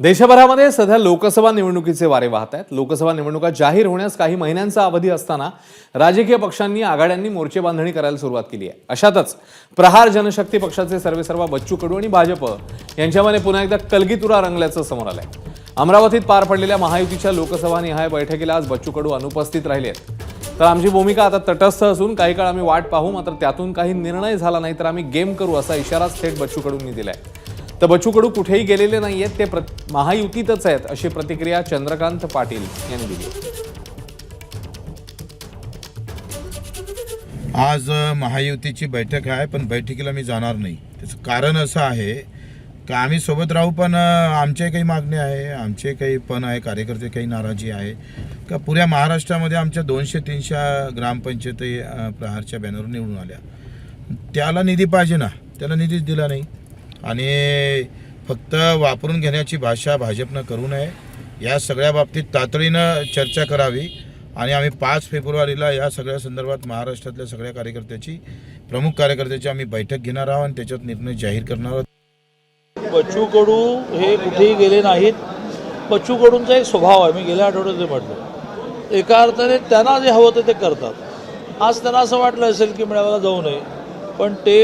देशभरामध्ये सध्या लोकसभा निवडणुकीचे वारे वाहत आहेत। लोकसभा निवडणुका जाहीर होण्यास काही महिन्यांचा अवधी असताना राजकीय पक्षांनी आघाड्यांनी मोर्चे बांधणी करायला सुरुवात केली आहे। अशातच प्रहार जनशक्ती पक्षाचे सर्वेसर्वा बच्चू कडू आणि भाजप यांच्यामध्ये पुन्हा एकदा कलगीतुरा रंगल्याचं समोर आलंय। अमरावतीत पार पडलेल्या महायुतीच्या लोकसभा निहाय बैठकीला आज बच्चू कडू अनुपस्थित राहिले आहेत। तर आमची भूमिका आता तटस्थ असून काही काळ आम्ही वाट पाहू, मात्र त्यातून काही निर्णय झाला नाही तर आम्ही गेम करू असा इशारा थेट बच्चू कडूंनी दिलाय। तर बच्चू कडू कुठेही गेलेले नाहीयेत, ते महायुतीतच आहेत अशी प्रतिक्रिया चंद्रकांत पाटील यांनी दिली। आज महायुतीची बैठक आहे, पण बैठकीला मी जाणार नाही। त्याचं कारण असं आहे की आम्ही सोबत राहू, पण आमचे काही मागणी आहे, आमचे काही पण आहे, कार्यकर्ते काही नाराजी आहे का पुऱ्या महाराष्ट्रामध्ये आमच्या 200-300 ग्रामपंचायती प्रहारच्या बॅनरवर निवडून आल्या। त्याला निधी पाहिजे ना, त्याला निधीच दिला नाही आणि फक्त वापरून घेण्याची भाषा भाजपनं करू नये। या सगळ्या बाबतीत तातडीनं चर्चा करावी आणि आम्ही 5 फेब्रुवारीला या सगळ्या संदर्भात महाराष्ट्रातल्या सगळ्या कार्यकर्त्याची, प्रमुख कार्यकर्त्याची आम्ही बैठक घेणार आहोत आणि त्याच्यात निर्णय जाहीर करणार आहोत। बच्चू कडू हे कुठेही गेले नाहीत। बच्चू कडूंचा एक स्वभाव आहे, मी गेल्या आठवड्यात ते म्हटलं, एका अर्थाने त्यांना जे हवं ते करतात। आज त्यांना असं वाटलं असेल की मेळाव्याला जाऊ नये, पण ते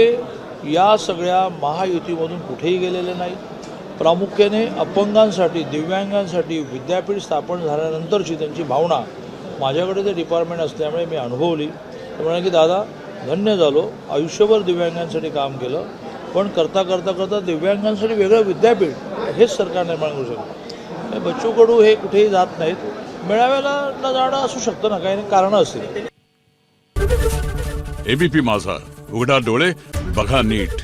या सगळ्या महायुतीमधून कुठेही गेलेले नाहीत। प्रामुख्याने अपंगांसाठी, दिव्यांगांसाठी विद्यापीठ स्थापन झाल्यानंतरची त्यांची भावना माझ्याकडे ते डिपार्टमेंट असल्यामुळे मी अनुभवली। ते म्हणाले की दादा धन्य झालो, आयुष्यभर दिव्यांगांसाठी काम केलं, पण करता करता करता दिव्यांगांसाठी वेगळं विद्यापीठ हेच सरकार निर्माण करू शकतं। बच्चू कडू हे कुठेही जात नाहीत। मेळाव्याला न जाणं असू शकतं ना, काही कारणं असतील। एबीपी माझा, उघडा डोळे बघा नीट।